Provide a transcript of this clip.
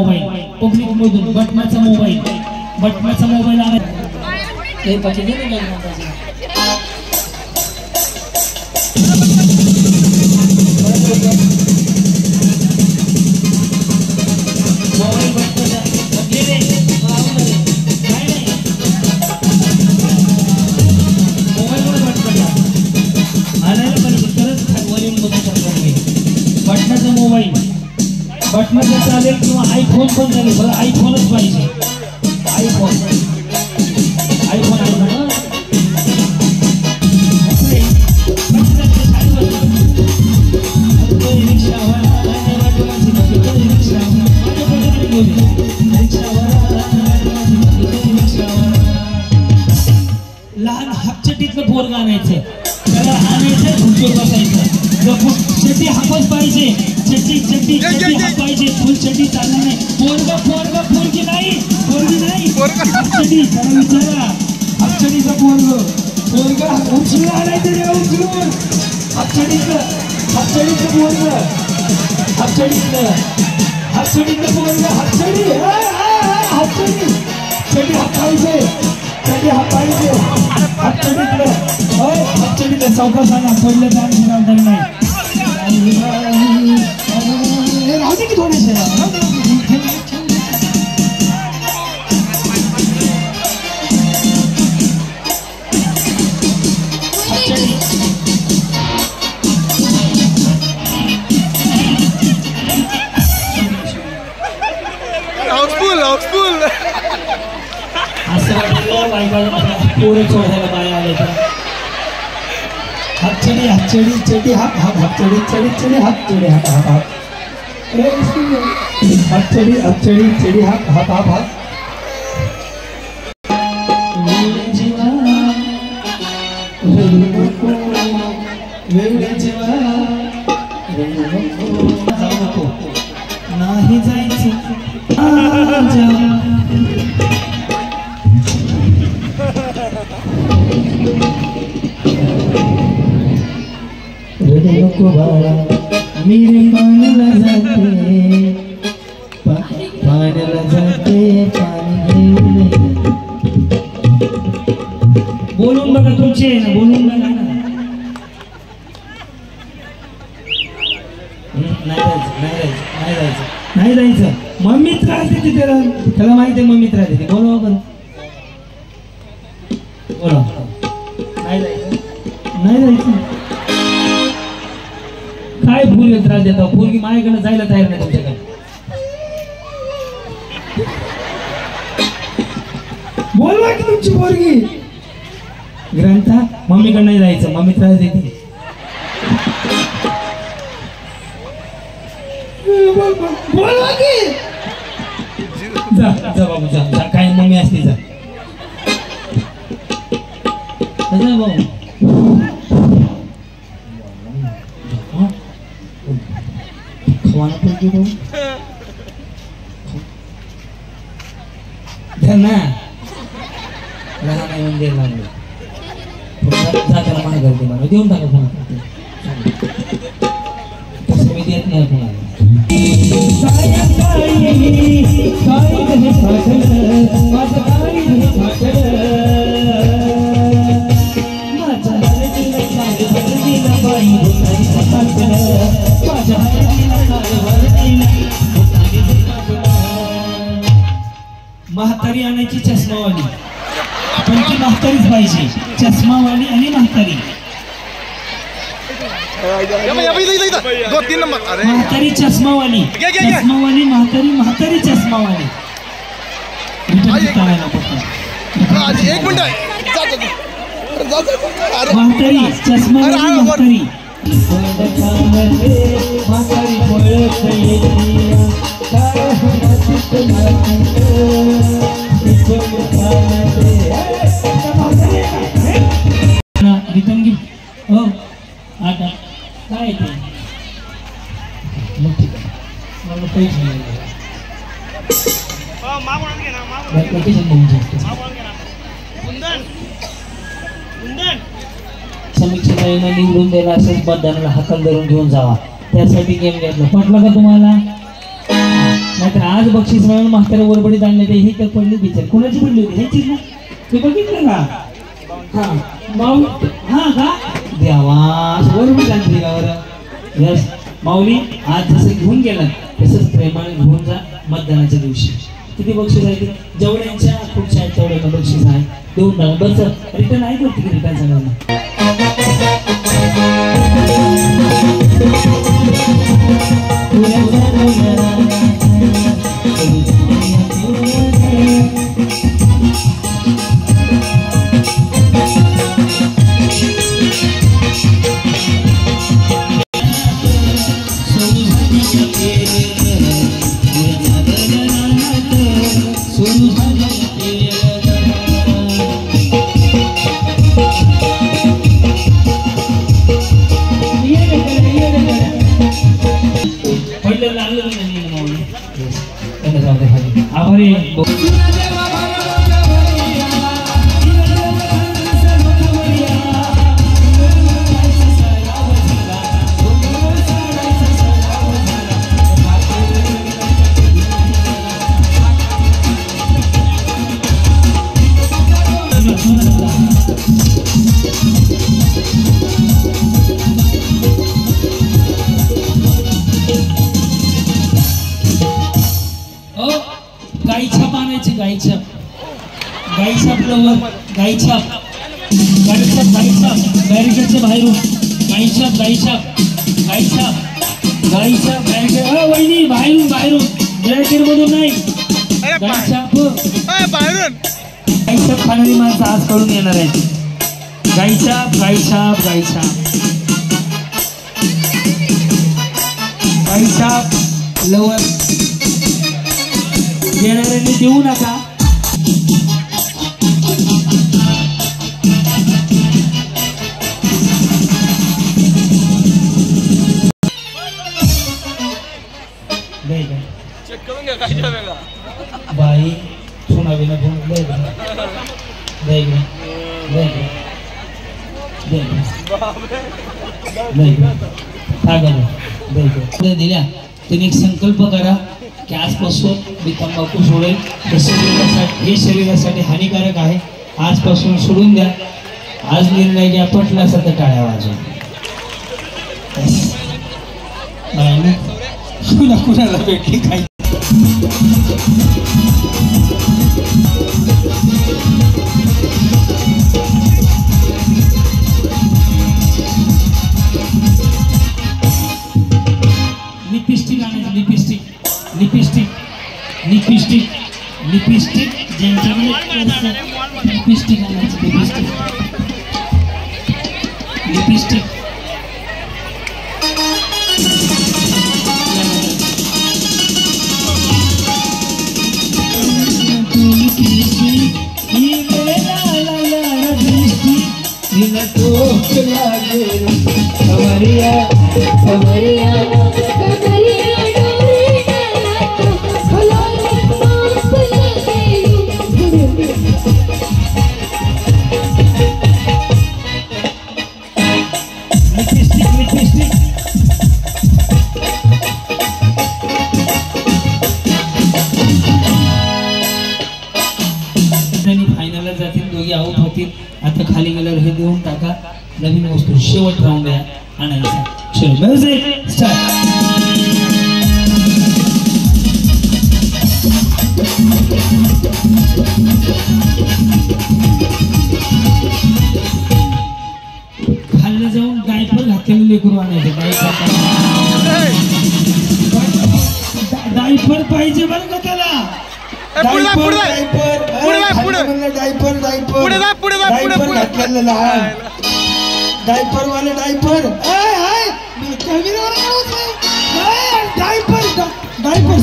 mobile public मधून बटनाचा mobile आहे ते पाहिजे दे ना मोबाईल बटनाचा बदले रे नाही मोबाईल वर बटनाचा आणायला पाहिजे तरच वॉल्यूम बघू शकतो मी बटनाचा मोबाईल बटनाचा चालेल किंवा आयफोन पण चालेल बरं आयफोनच पाहिजे आयफोन लहान हापचटीतलं पोरग आणायचं त्याला आणायचं खुर्चीवर बसायचं चड्डी हापच पाहिजे चड्डी पाहिजे फुल चड्डी चालणार नाही पोरगी नाही हापचडी त्याला विचारा हापचडीचं पोरग उचलून आणायचं रे उचलून हापचडीचं पोरग हापचडीतलं पोरग हापचडी चड्डी हापायचे हापचडीतलं चौकसाला पडलं तर जबाबदारी नाही राहू दे की थोडेसे हाऊसफुल असं वाटलं बायका पोरं चोरायला बाया आले तर हापचडी चडी हापचडी चडी हापचडी हापचडी चडी हाप नाही जायचं नको बाळा मेरे पाण्याला जाते पाणी घेऊन बोलून बघा तुमचे ना बोलून बघा ना नाही जायचं मम्मी त्रास देते त्याला माहिती आहे मम्मी त्रास देते बोलवा पण बोला नाही जायचं काय फुल त्रास देता फुलगी माझ्याकडे जायला तयार नाही तुमच्याकडे बोलवा की तुमची पोरगी ग्रंथा मम्मीकडे नाही जायचं मम्मी त्रास देते बोलवा की जा बाबू जा काय मम्मी असते जा भाऊ खवाना पडते भाऊ ना लहान येऊन द्यायला लागलो जाताना मला करते मला देऊन टाका कोणा तसं मी देत नाही कोणाला म्हातारी आणायची चष्मावाली पण ती म्हातारीच पाहिजे चष्मावाली आणि म्हातारी म्हातारी चष्मावाली म्हातारी चष्मावाली एक मिनिट म्हातारी चष्मावाली म्हातारी रिटर्न हो आता काय ते मग ठीक आहे मला पैसे नाही समीक्षेला निवडून द्यायला असेच मतदानाला हाकल धरून घेऊन जावा त्यासाठी गेम घेतला पटलं का तुम्हाला नाहीतर आज बक्षीस मिळून म्हातारा वरबडीत आणले ते ही तर पडली बिचार कोणाची पडली होती ह्याचीच ना ते बघितलं का हा माऊली हा का देवा वरबडीत आणली का बरं यस माऊली आज जसं घेऊन गेला तसंच प्रेमाने घेऊन जा मतदानाच्या दिवशी किती बक्षीस आहे ते जेवढ्यांच्या खुर्च्या आहेत तेवढ्या बक्षीस आहे देऊन टाका बस रिटर्न आहे करते की रिटर्न सगळ्यांना आभारी गाईछाप आणायची गाईछाप गाईछाप लवकर गाईछाप गाईछाप गाईछाप बॅरिकेडच्या बाहेरून गाईछाप गाईछाप गाईछाप गाईछाप बॅरिकेड वहिनी बाहेरून बाहेरून बॅरिकेड मधून नाही गाईछाप बाहेरून गाईछाप खाणारी माणसं आज कळून येणार आहेत गाईछाप गाईछाप गाईछाप गाईछाप लवकर येणाऱ्यांनी देऊ नका बाई सुनावी ना दिल्या त्यांनी एक संकल्प करा की आजपासून मी तंबाखू सोडेल हे शरीरासाठी हानिकारक आहे आजपासून सोडून द्या आज निर्णय घ्या पटला असं तर टाळ्या वाजवा कुणाला भेटली काही लिपस्टिक आणायची लिपस्टिक लिपस्टिक लिपस्टिक लिपस्टिक ज्यांच्याकडे लिपस्टिक आणायची लिपस्टिक लिपस्टिक फायनलला जातील दोघी आउट होतील आता खाली गेल्यावर हे देऊन टाका नवीन वस्तू शेवट राहून द्या आणायचा चलो म्युझिक स्टार्ट खाल्लं जाऊन डायपर घातलेले लेकरू आणायचे डायपर पाहिजे बरं का त्याला डायपर वाले डायपर डायपर डायपर